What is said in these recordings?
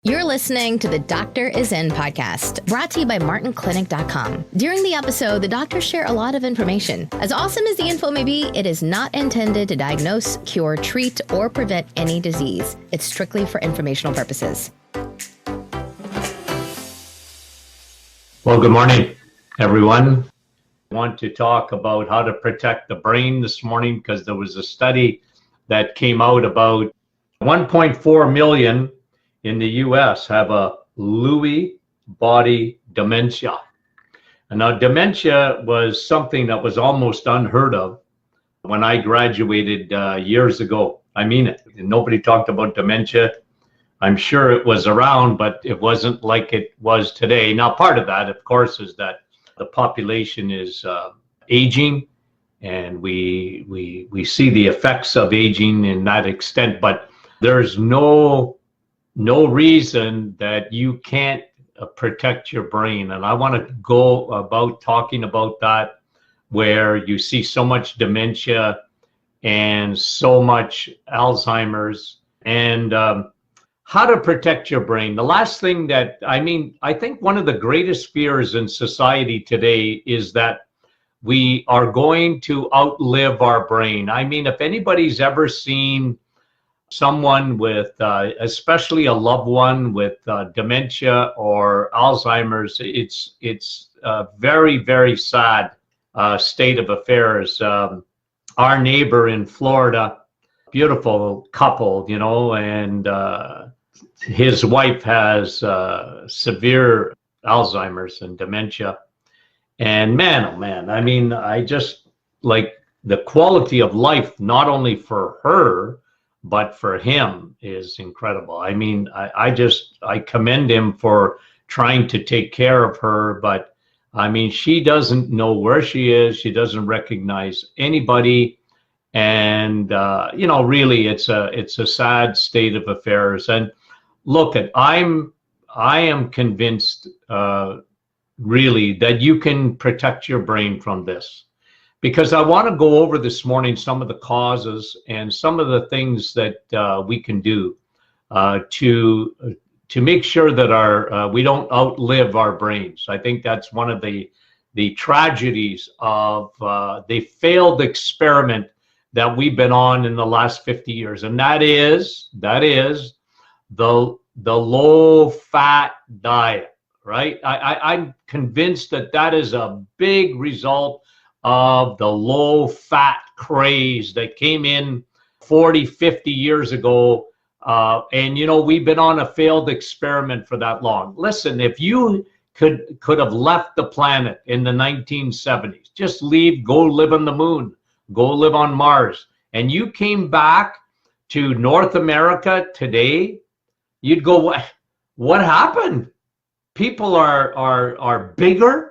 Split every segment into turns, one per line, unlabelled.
You're listening to the Doctor Is In podcast, brought to you by MartinClinic.com. During the episode, the doctors share a lot of information. As awesome as the info may be, it is not intended to diagnose, cure, treat, or prevent any disease. It's strictly for informational purposes.
Well, good morning, everyone. I want to talk about how to protect the brain this morning because there was a study that came out about 1.4 million in the US have a Lewy body dementia. And now dementia was something that was almost unheard of when I graduated years ago. I mean it. Nobody talked about dementia. I'm sure it was around, but it wasn't like it was today. Now, part of that, of course, is that the population is aging, and we see the effects of aging in that extent, but there's no reason that you can't protect your brain. And I want to go about talking about that, where you see so much dementia and so much Alzheimer's, and how to protect your brain. The last thing that, I think one of the greatest fears in society today is that we are going to outlive our brain. I mean, if anybody's ever seen someone with, especially a loved one with dementia or Alzheimer's, it's a very, very sad state of affairs. Our neighbor in Florida, beautiful couple, and his wife has severe Alzheimer's and dementia. And man, oh man, I just like the quality of life, not only for her, but for him is incredible. I commend him for trying to take care of her, but she doesn't know where she is. She doesn't recognize anybody. And, really it's a sad state of affairs. And look, I am convinced, really, that you can protect your brain from this. Because I want to go over this morning some of the causes and some of the things that we can do to make sure that we don't outlive our brains. I think that's one of the tragedies of the failed experiment that we've been on in the last 50 years, and that is the low-fat diet. Right? I'm convinced that is a big result of the low fat craze that came in 40, 50 years ago. And we've been on a failed experiment for that long. Listen, if you could have left the planet in the 1970s, just leave, go live on the moon, go live on Mars, and you came back to North America today, you'd go, what happened? People are bigger.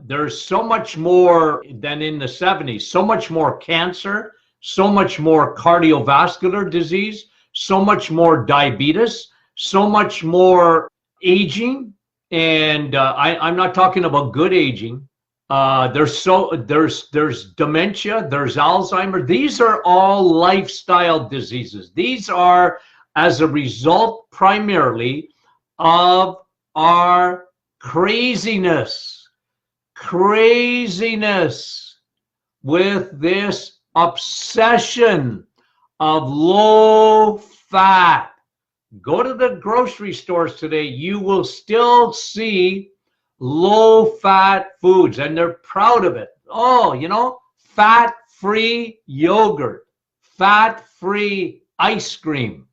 There's so much more than in the 70s, so much more cancer, so much more cardiovascular disease, so much more diabetes, so much more aging. And I'm not talking about good aging. There's dementia, there's Alzheimer's. These are all lifestyle diseases. These are as a result primarily of our craziness with this obsession of low fat. Go to the grocery stores today, you will still see low fat foods, and they're proud of it. Oh, fat-free yogurt, fat-free ice cream,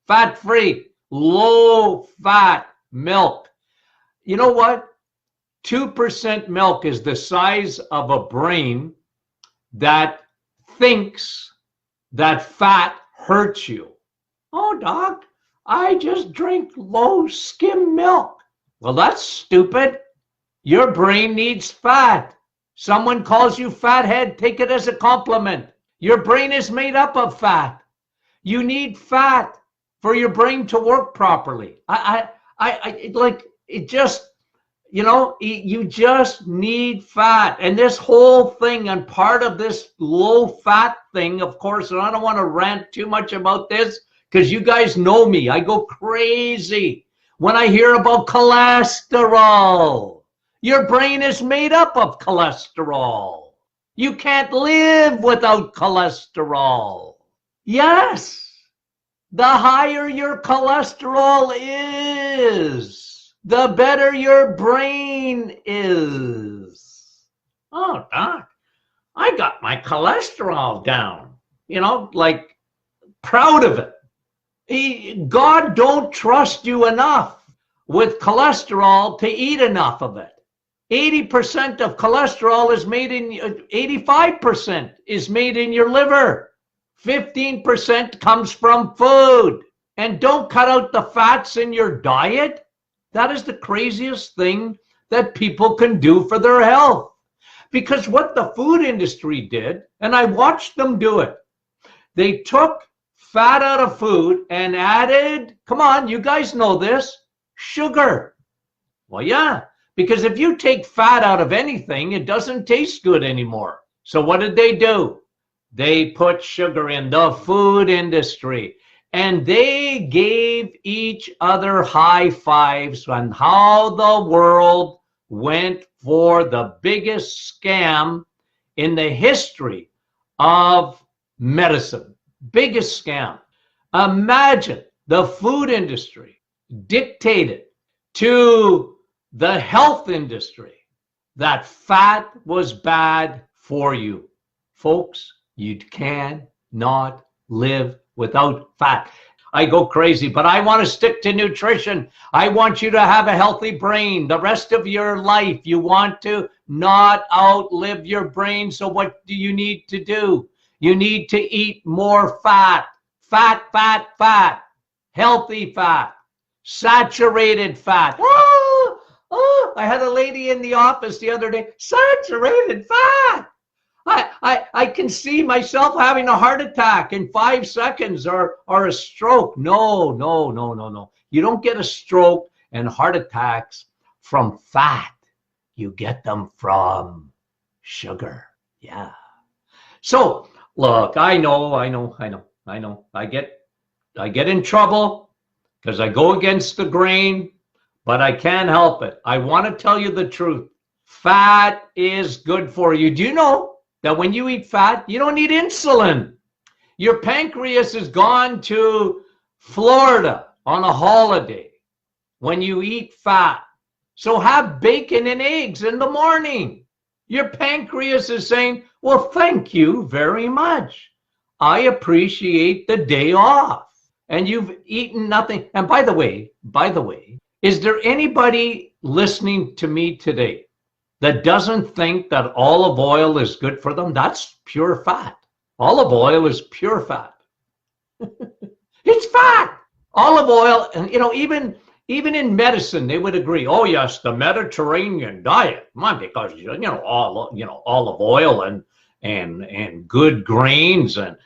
fat-free, low fat milk. You know what? 2% milk is the size of a brain that thinks that fat hurts you. Oh, doc, I just drink low skim milk. Well, that's stupid. Your brain needs fat. Someone calls you fathead, take it as a compliment. Your brain is made up of fat. You need fat for your brain to work properly. You just need fat. And this whole thing, and part of this low fat thing, of course, and I don't want to rant too much about this because you guys know me. I go crazy when I hear about cholesterol. Your brain is made up of cholesterol. You can't live without cholesterol. Yes. The higher your cholesterol is, the better your brain is. Oh, Doc, I got my cholesterol down, like proud of it. God don't trust you enough with cholesterol to eat enough of it. 80% of cholesterol is made in, 85% is made in your liver. 15% comes from food. And don't cut out the fats in your diet. That is the craziest thing that people can do for their health. Because what the food industry did, and I watched them do it, they took fat out of food and added, come on, you guys know this, sugar. Well, yeah, because if you take fat out of anything, it doesn't taste good anymore. So what did they do? They put sugar in, the food industry, and they gave each other high fives on how the world went for the biggest scam in the history of medicine. Biggest scam. Imagine the food industry dictated to the health industry that fat was bad for you. Folks, you cannot live without fat. I go crazy, but I want to stick to nutrition. I want you to have a healthy brain the rest of your life. You want to not outlive your brain. So what do you need to do? You need to eat more fat. Fat, fat, fat. Healthy fat. Saturated fat. Oh, I had a lady in the office the other day. Saturated fat. I can see myself having a heart attack in 5 seconds or a stroke. No. You don't get a stroke and heart attacks from fat. You get them from sugar. Yeah. So look, I know. I get in trouble because I go against the grain, but I can't help it. I want to tell you the truth. Fat is good for you. Do you know that when you eat fat, you don't need insulin? Your pancreas has gone to Florida on a holiday when you eat fat. So have bacon and eggs in the morning. Your pancreas is saying, well, thank you very much. I appreciate the day off. And you've eaten nothing. And by the way, is there anybody listening to me today that doesn't think that olive oil is good for them? That's pure fat. Olive oil is pure fat. It's fat. Olive oil, and even in medicine, they would agree. Oh yes, the Mediterranean diet, because olive oil and good grains and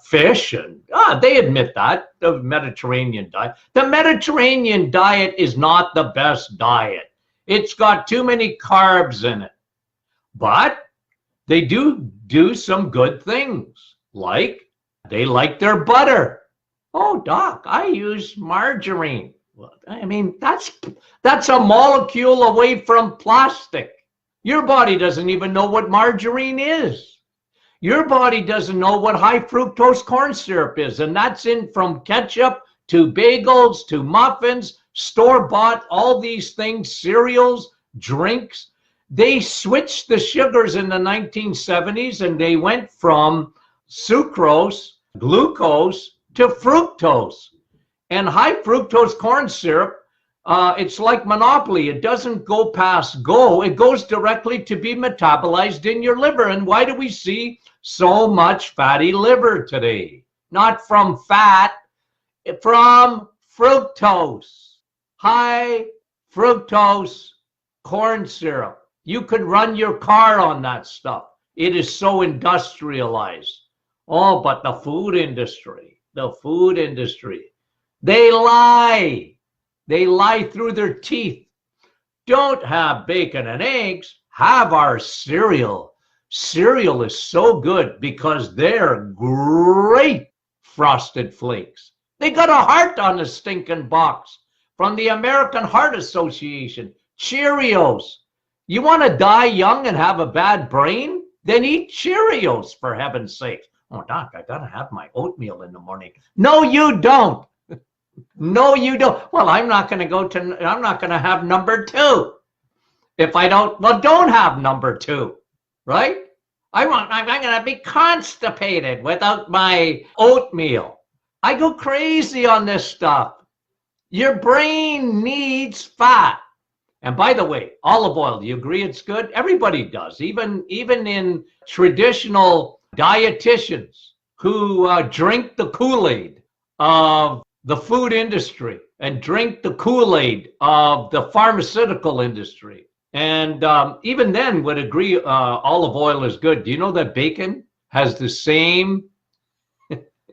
fish, and they admit that the Mediterranean diet. The Mediterranean diet is not the best diet. It's got too many carbs in it. But they do some good things, like they like their butter. Oh, Doc, I use margarine. Well, I mean, that's a molecule away from plastic. Your body doesn't even know what margarine is. Your body doesn't know what high fructose corn syrup is, and that's in from ketchup to bagels to muffins, store-bought, all these things, cereals, drinks. They switched the sugars in the 1970s, and they went from sucrose, glucose, to fructose. And high fructose corn syrup, it's like Monopoly. It doesn't go past go. It goes directly to be metabolized in your liver. And why do we see so much fatty liver today? Not from fat, from fructose. High fructose corn syrup. You could run your car on that stuff. It is so industrialized. Oh, but the food industry, they lie. They lie through their teeth. Don't have bacon and eggs. Have our cereal. Cereal is so good because they're great Frosted Flakes. They got a heart on the stinking box from the American Heart Association. Cheerios. You want to die young and have a bad brain? Then eat Cheerios, for heaven's sake. Oh, Doc, I got to have my oatmeal in the morning. No, you don't. No, you don't. Well, I'm not going to have number 2. If I don't, well, don't have number 2, right? I'm going to be constipated without my oatmeal. I go crazy on this stuff. Your brain needs fat. And by the way, olive oil, do you agree it's good? Everybody does, even in traditional dietitians who drink the Kool-Aid of the food industry and drink the Kool-Aid of the pharmaceutical industry. And even then would agree olive oil is good. Do you know that bacon has the same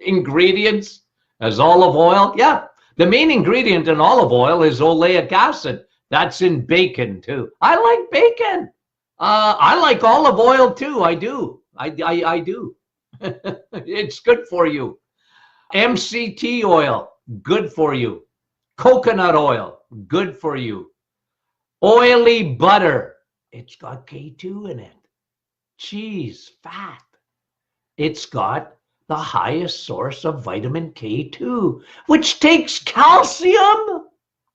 ingredients as olive oil? Yeah, the main ingredient in olive oil is oleic acid. That's in bacon too. I like bacon. I like olive oil too. I do. I do. It's good for you. MCT oil, good for you. Coconut oil, good for you. Oily butter, it's got K2 in it. Cheese, fat, it's got the highest source of vitamin K2, which takes calcium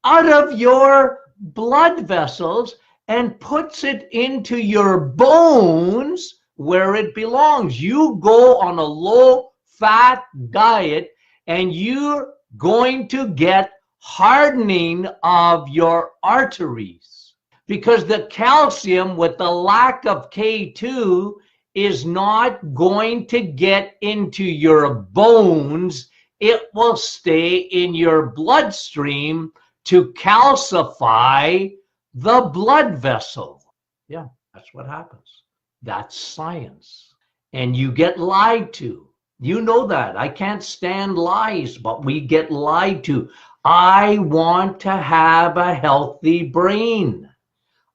out of your blood vessels and puts it into your bones where it belongs. You go on a low-fat diet and you're going to get hardening of your arteries because the calcium with the lack of K2 is not going to get into your bones. It will stay in your bloodstream to calcify the blood vessel. Yeah, that's what happens. That's science. And you get lied to. You know that. I can't stand lies, but we get lied to. I want to have a healthy brain.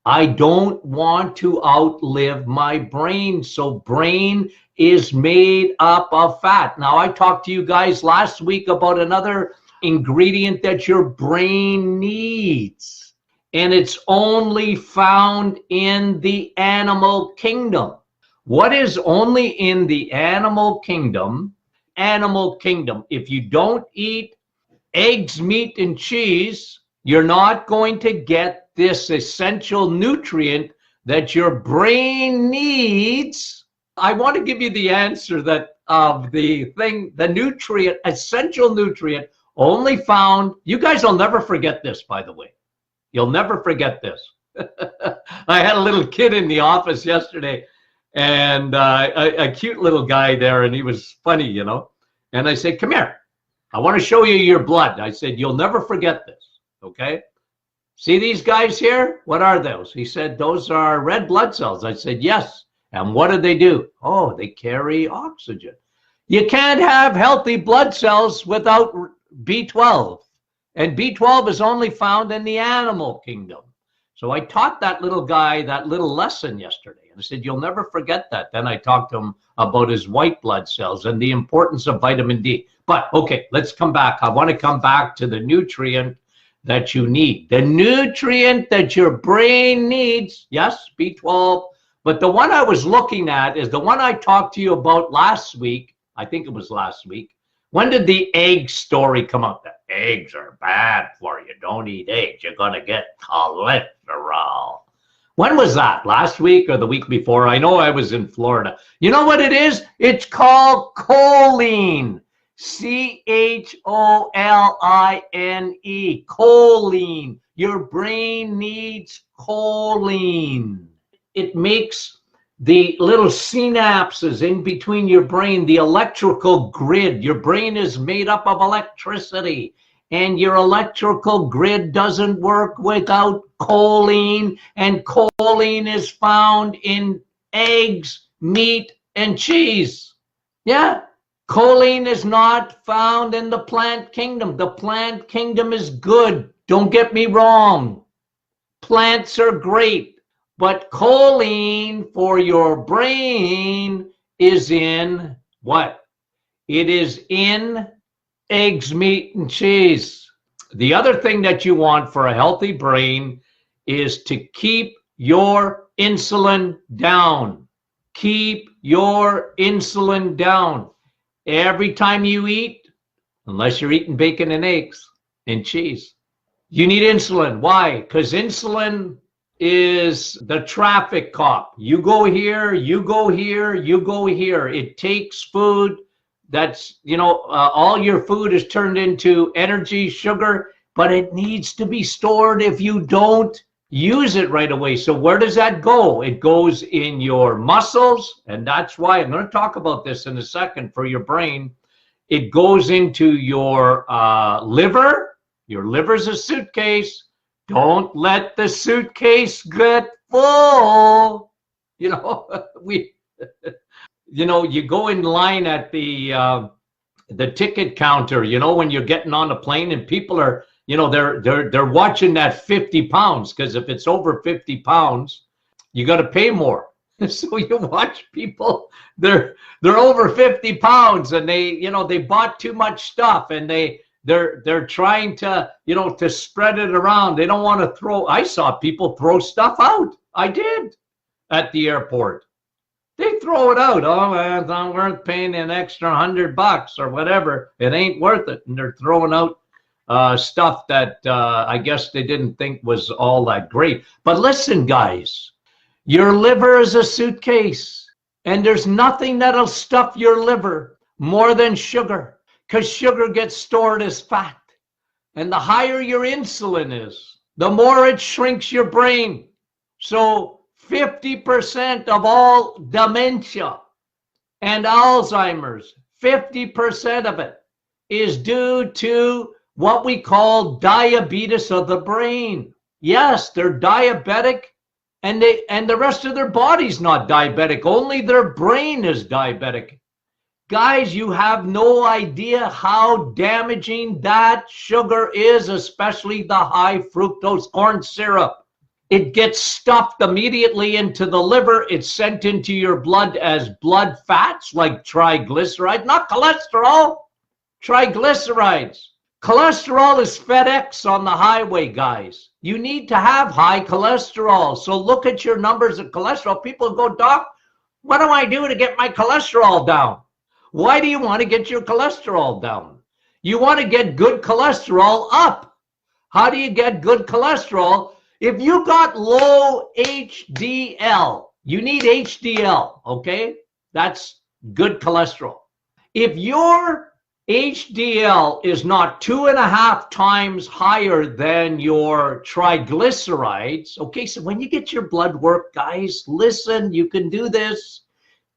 I don't want to outlive my brain. So brain is made up of fat. Now, I talked to you guys last week about another ingredient that your brain needs, and it's only found in the animal kingdom. What is only in the animal kingdom? Animal kingdom. If you don't eat eggs, meat, and cheese, you're not going to get this essential nutrient that your brain needs. I want to give you the answer that of the thing, the nutrient, essential nutrient only found. You guys will never forget this, by the way. You'll never forget this. I had a little kid in the office yesterday, and a cute little guy there, and he was funny, you know. And I said, come here. I want to show you your blood. I said, you'll never forget this, okay? See these guys here? What are those? He said, those are red blood cells. I said, yes. And what do they do? Oh, they carry oxygen. You can't have healthy blood cells without B12. And B12 is only found in the animal kingdom. So I taught that little guy that little lesson yesterday. And I said, you'll never forget that. Then I talked to him about his white blood cells and the importance of vitamin D. But okay, let's come back. I want to come back to the nutrient that you need. The nutrient that your brain needs, yes, B12. But the one I was looking at is the one I talked to you about last week. I think it was last week. When did the egg story come up? The eggs are bad for you. Don't eat eggs. You're going to get cholesterol. When was that? Last week or the week before? I know I was in Florida. You know what it is? It's called choline. C-H-O-L-I-N-E. Choline. Your brain needs choline. It makes the little synapses in between your brain, the electrical grid. Your brain is made up of electricity, and your electrical grid doesn't work without choline, and choline is found in eggs, meat, and cheese. Yeah, choline is not found in the plant kingdom. The plant kingdom is good. Don't get me wrong. Plants are great. But choline for your brain is in what? It is in eggs, meat, and cheese. The other thing that you want for a healthy brain is to keep your insulin down. Keep your insulin down. Every time you eat, unless you're eating bacon and eggs and cheese, you need insulin. Why? Because insulin is the traffic cop. You go here, you go here, you go here. It takes food that's, all your food is turned into energy, sugar, but it needs to be stored if you don't use it right away. So where does that go? It goes in your muscles, and that's why I'm going to talk about this in a second for your brain. It goes into your liver. Your liver's a suitcase. Don't let the suitcase get full. You go in line at the ticket counter, when you're getting on the plane and people are, they're watching that 50 pounds, because if it's over 50 pounds, you got to pay more. So you watch people, they're over 50 pounds and they bought too much stuff, and they're trying to, to spread it around. They don't want to throw. I saw people throw stuff out. I did at the airport. They throw it out. Oh, man, it's not worth paying an extra $100 or whatever. It ain't worth it. And they're throwing out stuff that I guess they didn't think was all that great. But listen, guys, your liver is a suitcase, and there's nothing that'll stuff your liver more than sugar, because sugar gets stored as fat. And the higher your insulin is, the more it shrinks your brain. So 50% of all dementia and Alzheimer's, 50% of it is due to what we call diabetes of the brain. Yes, they're diabetic, and the rest of their body's not diabetic. Only their brain is diabetic. Guys, you have no idea how damaging that sugar is, especially the high fructose corn syrup. It gets stuffed immediately into the liver. It's sent into your blood as blood fats like triglycerides, not cholesterol, triglycerides. Cholesterol is FedEx on the highway, guys. You need to have high cholesterol. So look at your numbers of cholesterol. People go, Doc, what do I do to get my cholesterol down? Why do you want to get your cholesterol down? You want to get good cholesterol up. How do you get good cholesterol? If you got low HDL, you need HDL, okay? That's good cholesterol. If your HDL is not 2.5 times higher than your triglycerides, okay, so when you get your blood work, guys, listen, you can do this.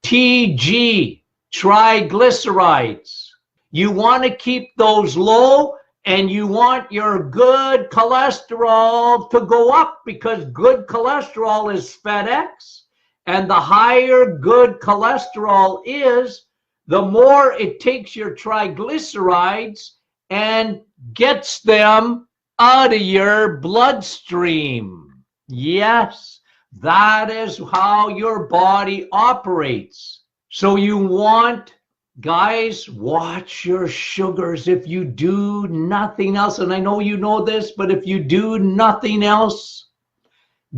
TG, triglycerides. You want to keep those low, and you want your good cholesterol to go up, because good cholesterol is FedEx. And the higher good cholesterol is, the more it takes your triglycerides and gets them out of your bloodstream. Yes, that is how your body operates. So you want, guys, watch your sugars. If you do nothing else, and I know you know this, but if you do nothing else,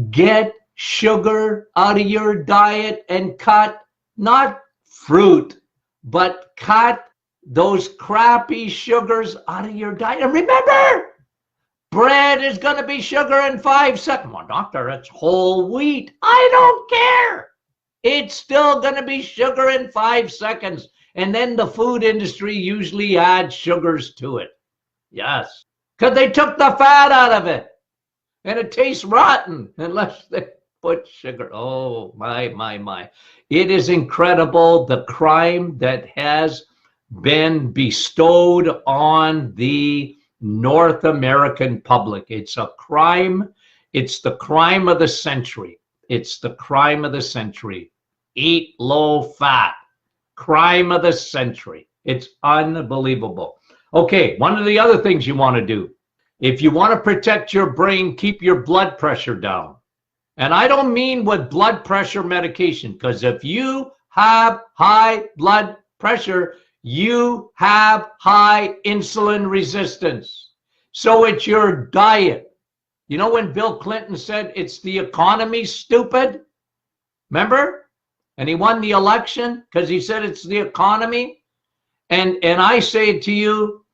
get sugar out of your diet and cut, not fruit, but cut those crappy sugars out of your diet. And remember, bread is going to be sugar in 5 seconds. Well, doctor, it's whole wheat. I don't care. It's still going to be sugar in 5 seconds. And then the food industry usually adds sugars to it. Yes, because they took the fat out of it. And it tastes rotten unless they put sugar. Oh, my. It is incredible, the crime that has been bestowed on the North American public. It's a crime. It's the crime of the century. It's the crime of the century. Eat low fat. Crime of the century. It's unbelievable. Okay, one of the other things you want to do, if you want to protect your brain, keep your blood pressure down. And I don't mean with blood pressure medication, because if you have high blood pressure, You have high insulin resistance. So it's your diet. You know when Bill Clinton said it's the economy, stupid? Remember? And he won the election because he said it's the economy. And I say to you,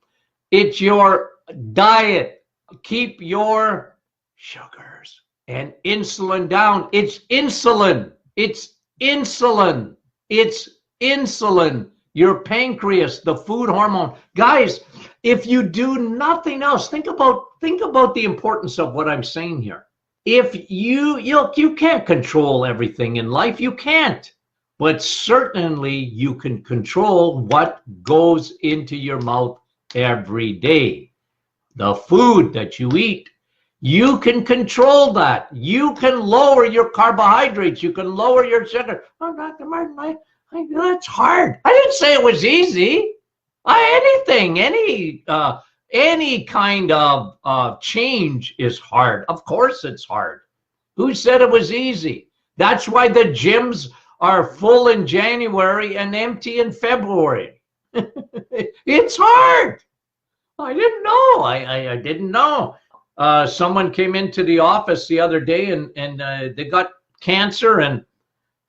it's your diet. Keep your sugars and insulin down. It's insulin. It's insulin. It's insulin. Your pancreas, the food hormone. Guys, if you do nothing else, think about the importance of what I'm saying here. If you can't control everything in life, you can't. But certainly you can control what goes into your mouth every day. The food that you eat, you can control that. You can lower your carbohydrates. You can lower your sugar. Oh, Dr. Martin, it's hard. I didn't say it was easy. Any kind of change is hard. Of course it's hard. Who said it was easy? That's why the gyms are full in January and empty in February. It's hard. I didn't know. I didn't know. Someone came into the office the other day and they got cancer, and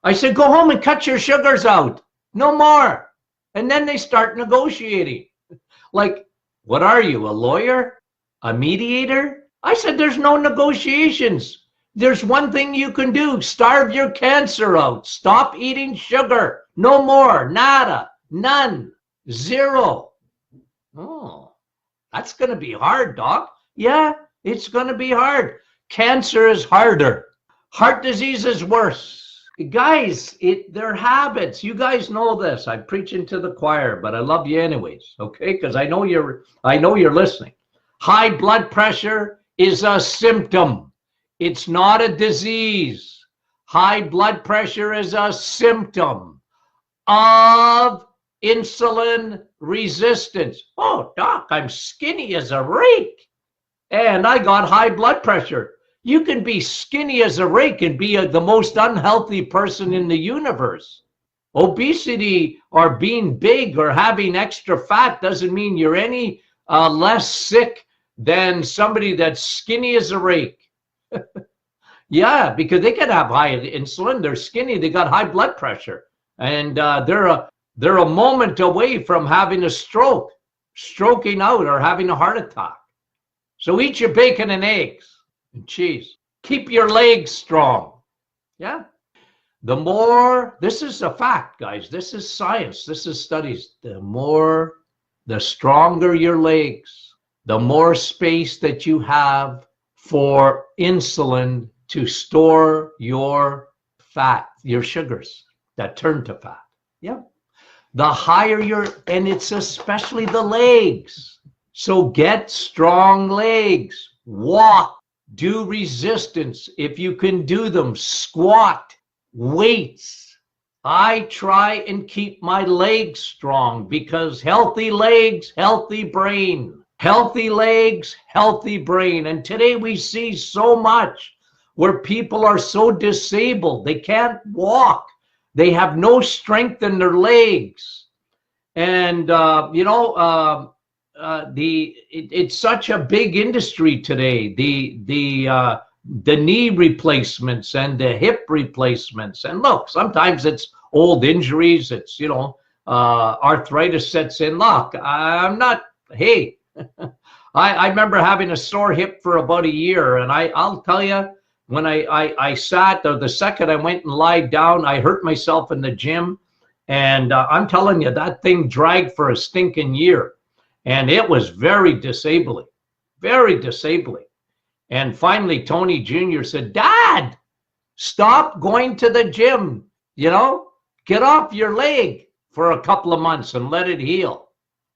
I said, go home and cut your sugars out. No more. And then they start negotiating. Like, what are you, a lawyer? A mediator? I said, there's no negotiations. There's one thing you can do. Starve your cancer out. Stop eating sugar. No more. Nada. None. Zero. Oh, that's going to be hard, Doc. Yeah, it's going to be hard. Cancer is harder. Heart disease is worse. Guys, they're habits. You guys know this. I'm preaching to the choir, but I love you anyways, okay? Because I know you're listening. High blood pressure is a symptom. It's not a disease. High blood pressure is a symptom of insulin resistance. Oh, Doc, I'm skinny as a rake, and I got high blood pressure. You can be skinny as a rake and be the most unhealthy person in the universe. Obesity or being big or having extra fat doesn't mean you're any less sick than somebody that's skinny as a rake. Yeah, because they can have high insulin. They're skinny. They got high blood pressure, and they're a moment away from having a stroke, stroking out, or having a heart attack. So eat your bacon and eggs and cheese. Keep your legs strong. Yeah. This is a fact, guys. This is science. This is studies. The stronger your legs, the more space that you have for insulin to store your fat, your sugars that turn to fat. Yeah. The higher and it's especially the legs. So get strong legs. Walk. Do resistance if you can do them. Squat, weights. I try and keep my legs strong because healthy legs, healthy brain. Healthy legs, healthy brain. And today we see so much where people are so disabled. They can't walk. They have no strength in their legs. And, it's such a big industry today. The knee replacements and the hip replacements. And look, sometimes it's old injuries. It's, arthritis sets in. Look, I remember having a sore hip for about a year. And I'll tell you, when I sat, or the second I went and lied down, I hurt myself in the gym. And I'm telling you, that thing dragged for a stinking year. And it was very disabling, very disabling. And finally, Tony Jr. said, Dad, stop going to the gym, get off your leg for a couple of months and let it heal.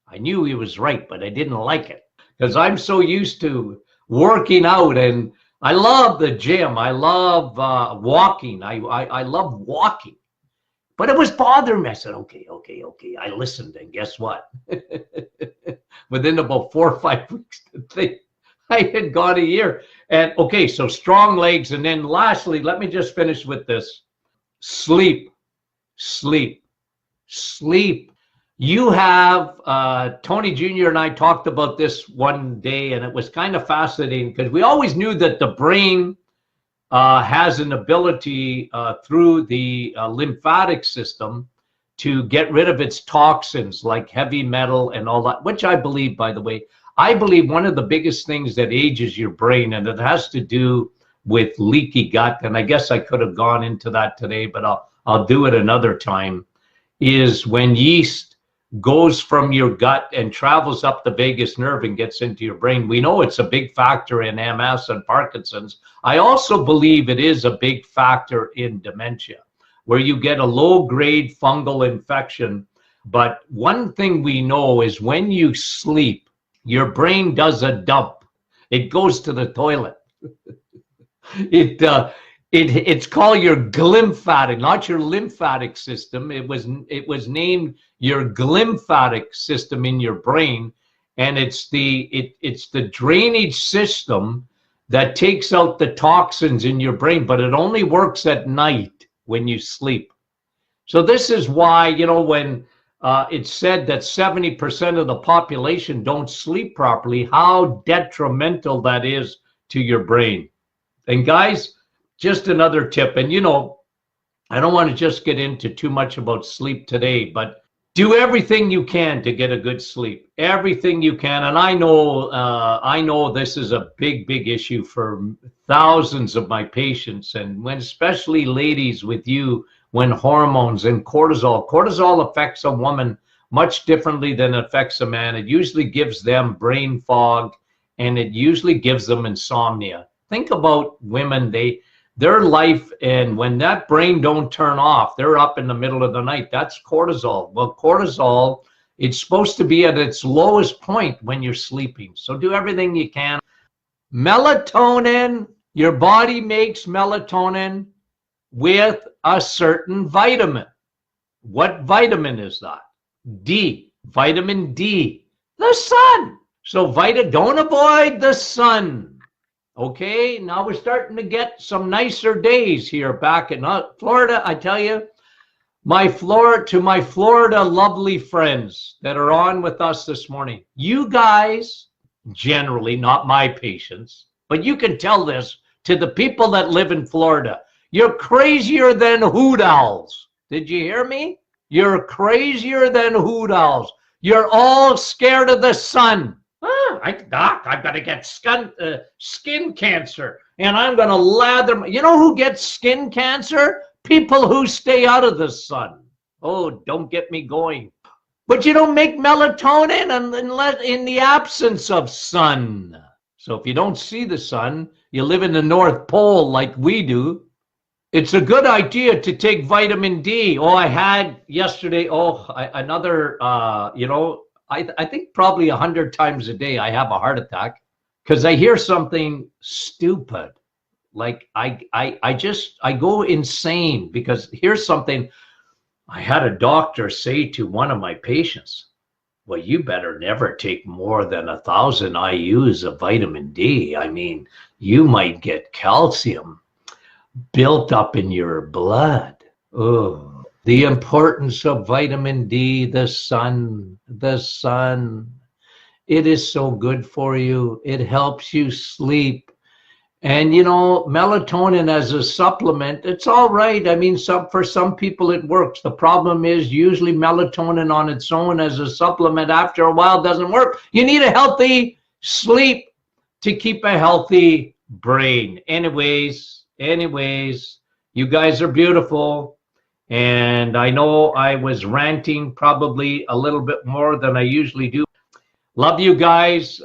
I knew he was right, but I didn't like it because I'm so used to working out, and I love the gym. I love walking. I love walking. But it was bothering me. I said, okay. I listened, and guess what? Within about 4 or 5 weeks, I had gone a year. And okay, so strong legs. And then lastly, let me just finish with this. Sleep. You have, Tony Jr. and I talked about this one day, and it was kind of fascinating because we always knew that the brain has an ability through the lymphatic system to get rid of its toxins like heavy metal and all that, which I believe, by the way, I believe one of the biggest things that ages your brain, and it has to do with leaky gut, and I guess I could have gone into that today, but I'll do it another time, is when yeast goes from your gut and travels up the vagus nerve and gets into your brain. We know it's a big factor in MS and Parkinson's. I also believe it is a big factor in dementia, where you get a low-grade fungal infection. But one thing we know is when you sleep, your brain does a dump. It goes to the toilet. It's called your glymphatic, not your lymphatic system. It was named your glymphatic system in your brain, and it's the drainage system that takes out the toxins in your brain, but it only works at night when you sleep. So this is why, when it's said that 70% of the population don't sleep properly, how detrimental that is to your brain. And guys, just another tip, and I don't want to just get into too much about sleep today, but do everything you can to get a good sleep. Everything you can. And I know this is a big issue for thousands of my patients, and when especially ladies with you, when hormones and cortisol affects a woman much differently than it affects a man. It usually gives them brain fog, and it usually gives them insomnia. Think about women, their life, and when that brain don't turn off, they're up in the middle of the night. That's cortisol. Well, cortisol, it's supposed to be at its lowest point when you're sleeping. So do everything you can. Melatonin, your body makes melatonin with a certain vitamin. What vitamin is that? D, vitamin D, the sun. So don't avoid the sun. Okay, now we're starting to get some nicer days here back in Florida. I tell you, my Florida lovely friends that are on with us this morning, you guys, generally, not my patients, but you can tell this to the people that live in Florida. You're crazier than hoot owls. Did you hear me? You're crazier than hoot owls. You're all scared of the sun. Doc, I've got to get skin cancer, and I'm going to lather. You know who gets skin cancer? People who stay out of the sun. Oh, don't get me going. But you don't make melatonin unless in the absence of sun. So if you don't see the sun, you live in the North Pole like we do. It's a good idea to take vitamin D. Oh, I had yesterday, another, I think probably 100 times a day I have a heart attack because I hear something stupid. Like I go insane because here's something I had a doctor say to one of my patients. Well, you better never take more than 1,000 IUs of vitamin D. I mean, you might get calcium built up in your blood. Oh. The importance of vitamin D, the sun. It is so good for you. It helps you sleep. And, melatonin as a supplement, it's all right. I mean, for some people it works. The problem is usually melatonin on its own as a supplement after a while doesn't work. You need a healthy sleep to keep a healthy brain. Anyways, you guys are beautiful. And I know I was ranting probably a little bit more than I usually do. Love you guys.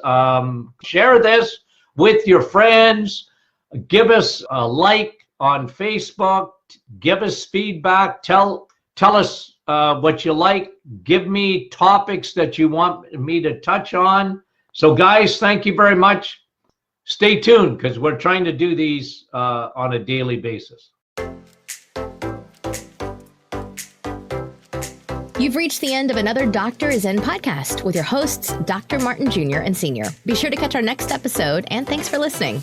Share this with your friends. Give us a like on Facebook. Give us feedback. Tell us what you like. Give me topics that you want me to touch on. So guys, thank you very much. Stay tuned because we're trying to do these on a daily basis.
You've reached the end of another Doctor is In podcast with your hosts, Dr. Martin Jr. and Sr. Be sure to catch our next episode, and thanks for listening.